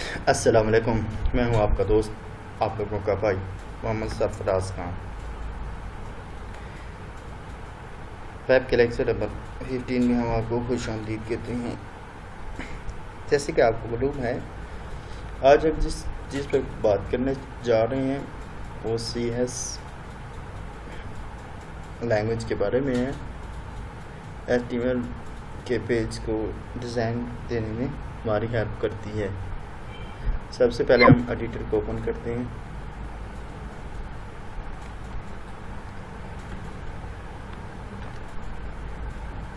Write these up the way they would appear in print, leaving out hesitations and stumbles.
अस्सलाम वालेकुम। मैं हूं आपका दोस्त, आप लोगों का भाई मोहम्मद सरफराज खान। वेब के लेक्चर नंबर 15 में हम आपको खुश आमदीद कहते हैं। जैसे कि आपको मालूम है, आज हम जिस चीज़ पर बात करने जा रहे हैं वो CS लैंग्वेज के बारे में है। HTML के पेज को डिज़ाइन देने में हमारी हेल्प करती है। सबसे पहले हम एडिटर को ओपन करते हैं।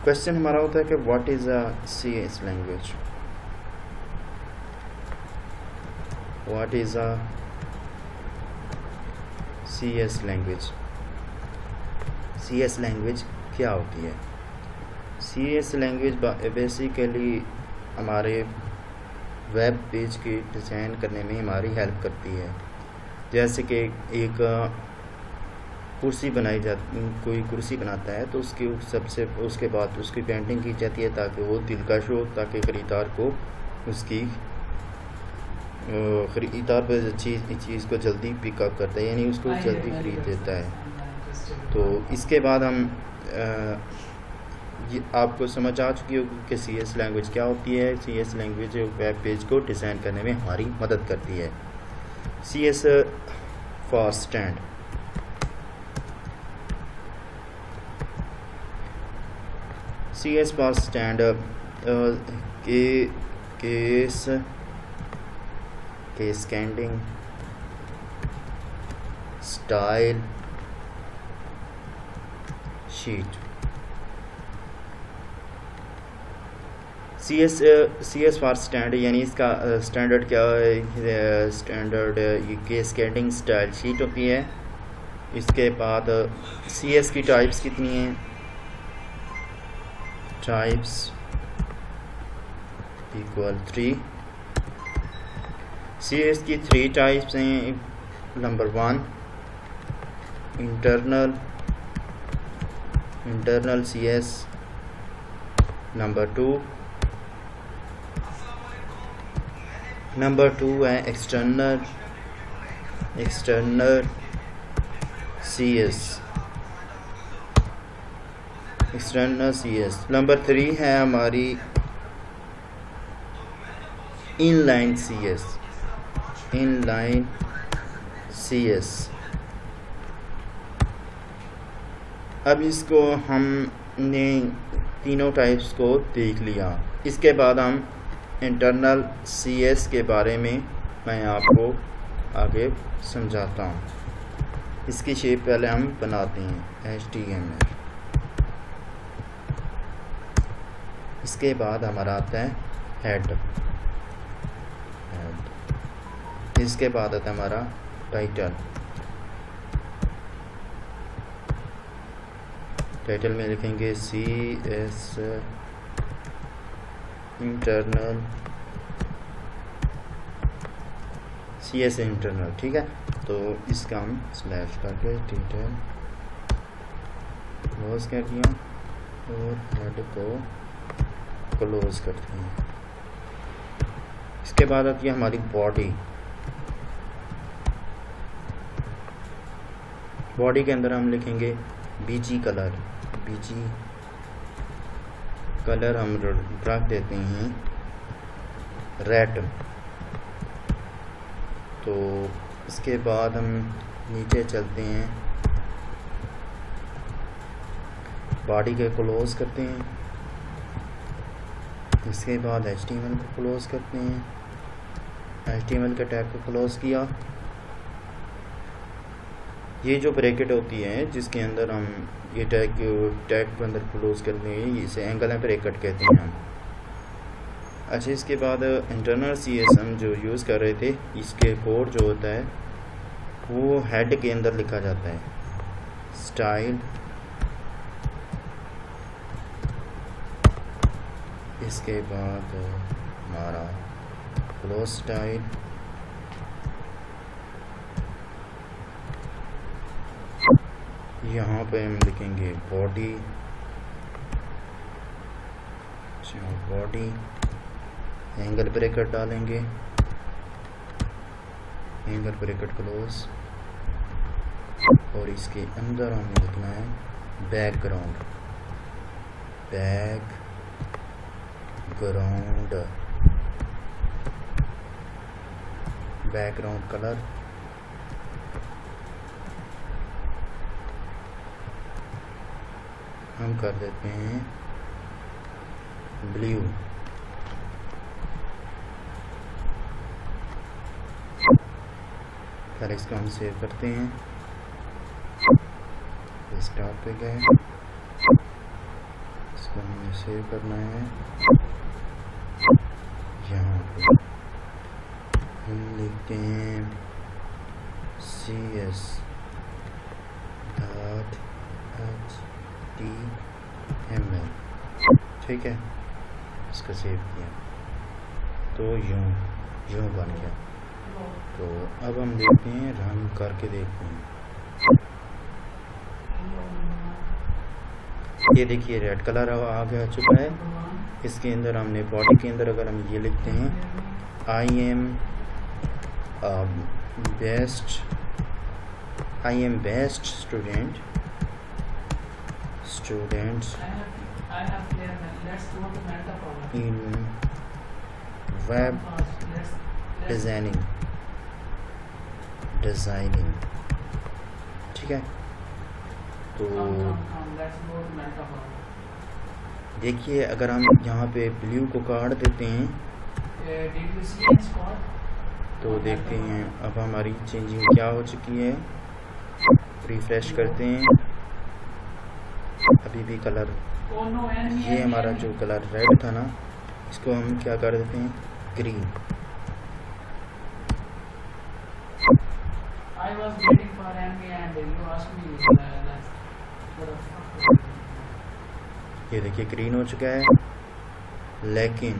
क्वेश्चन हमारा होता है कि what is a CS language. What is a CS language. CS language क्या होती है? CS लैंग्वेज बेसिकली हमारे वेब पेज के डिज़ाइन करने में हमारी हेल्प करती है। जैसे कि एक कुर्सी बनाई जाती, कोई कुर्सी बनाता है तो उसके बाद उसकी पेंटिंग की जाती है ताकि वो दिलकश हो, ताकि ख़रीदार को ख़रीदार पर चीज़ को जल्दी पिकअप करता है, यानी उसको जल्दी खरीद देता है। तो इसके बाद हम ये आपको समझ आ चुकी होगी कि CS लैंग्वेज क्या होती है। CS लैंग्वेज वेब पेज को डिज़ाइन करने में हमारी मदद करती है। CS for stand. CS for stand cascading, style sheet. CS for stand यानी इसका स्टैंडर्ड क्या है? स्टैंडर्ड ये केस कैंडिंग स्टाइल शीट होती है। इसके बाद CS की टाइप्स कितनी हैं? Types equal 3। CS की 3 टाइप्स हैं। Number 1 internal CS। नंबर 2 है एक्सटर्नल CS। नंबर 3 है हमारी इनलाइन CS। अब इसको हमने तीनों टाइप्स को देख लिया। इसके बाद हम इंटरनल CS के बारे में मैं आपको आगे समझाता हूँ। इसकी शेप पहले हम बनाते हैं HTML। इसके बाद हमारा आता है हेड। इसके बाद आता है हमारा टाइटल में लिखेंगे CS इंटरनल। ठीक है, तो इसका हम स्लैश करके टाइटल क्लोज कर दिया और हेड को क्लोज करते हैं। इसके बाद आती है हमारी बॉडी के अंदर हम लिखेंगे BG कलर हम रख देते हैं रेड। तो इसके बाद हम नीचे चलते हैं, बॉडी के क्लोज करते हैं। इसके बाद HTML को क्लोज करते हैं। HTML के टैग को क्लोज किया। ये जो ब्रैकेट होती है जिसके अंदर हम ये टैग के अंदर क्लोज करते हैं, इसे एंगल ब्रैकेट कहते हैं हम। अच्छा, इसके बाद इंटरनल CS हम जो यूज़ कर रहे थे, इसके कोड जो होता है वो हेड के अंदर लिखा जाता है स्टाइल। इसके बाद हमारा क्लोज स्टाइल। यहाँ पे हम लिखेंगे बॉडी, एंगल ब्रैकेट डालेंगे एंगल ब्रैकेट क्लोज, और इसके अंदर हमें लिखना है बैकग्राउंड, बैकग्राउंड कलर हम कर देते हैं ब्लू। पहले इसको हम सेव करते हैं, स्टार्ट पे गए, इसको हमें सेव करना है। यहाँ पे हम लिखते हैं CS.HTML, ठीक है। इसको सेव किया तो यूँ बन गया। तो अब हम देखते हैं, रन करके देखते हैं। ये देखिए रेड कलर आ गया चुका है। इसके अंदर हमने बॉडी के अंदर अगर हम ये लिखते हैं I am best student in web designing, ठीक है। तो देखिए अगर हम यहाँ पे ब्लू को काट देते हैं तो देखते हैं अब हमारी चेंजिंग क्या हो चुकी है। रिफ्रेश करते हैं, अभी भी कलर, ये हमारा जो कलर रेड था ना, इसको हम क्या कर देते हैं ग्रीन। ये देखिए ग्रीन हो चुका है, लेकिन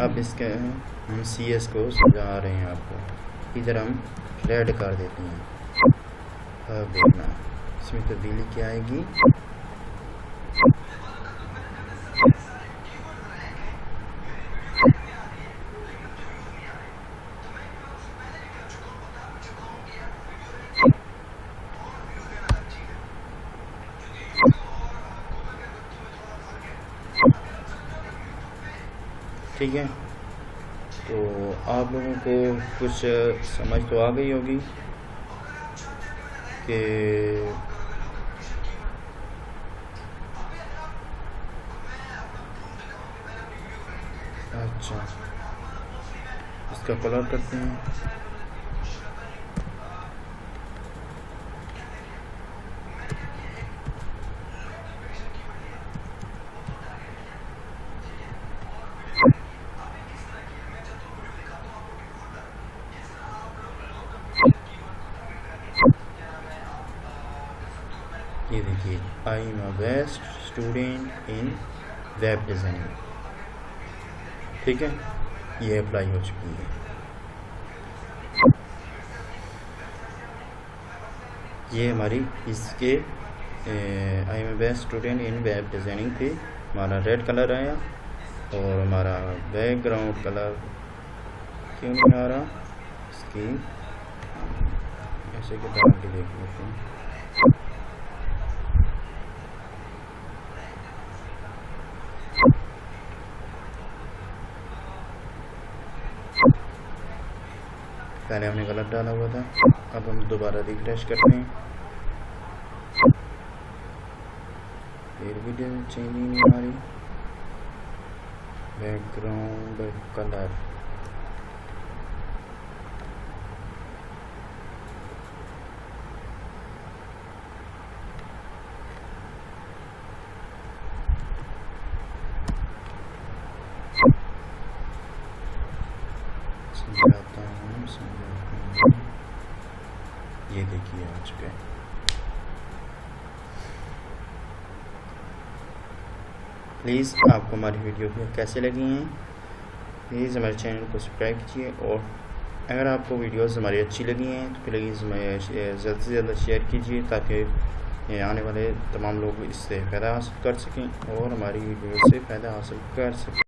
अब इसके हम CS को समझा रहे हैं आपको। इधर हम रेड कर देते हैं। अब देखना इसमें तब्दीली क्या आएगी। ठीक है, तो आप लोगों को कुछ समझ तो आ गई होगी कि अच्छा इसका कलर करते हैं। ये देखिए I am a best student in web designing, ठीक है, ये अप्लाई हो चुकी है। ये हमारी इसके I am a best student in web designing थी। हमारा रेड कलर आया और हमारा बैकग्राउंड कलर क्यों नहीं आ रहा, इसकी ऐसे के डाल के देख लेते हैं। पहले हमने गलत डाला हुआ था, अब हम दोबारा रिफ्रेश करते हैं, फिर भी चेंज नहीं हमारी बैकग्राउंड कलर। ये देखिए आ चुका है। प्लीज़ आपको हमारी वीडियो कैसे लगी हैं, प्लीज़ हमारे चैनल को सब्सक्राइब कीजिए, और अगर आपको वीडियोस हमारी अच्छी लगी हैं तो प्लीज़ हमें ज़्यादा से ज़्यादा शेयर कीजिए ताकि आने वाले तमाम लोग इससे फ़ायदा हासिल कर सकें और हमारी वीडियो से फ़ायदा हासिल कर सकें।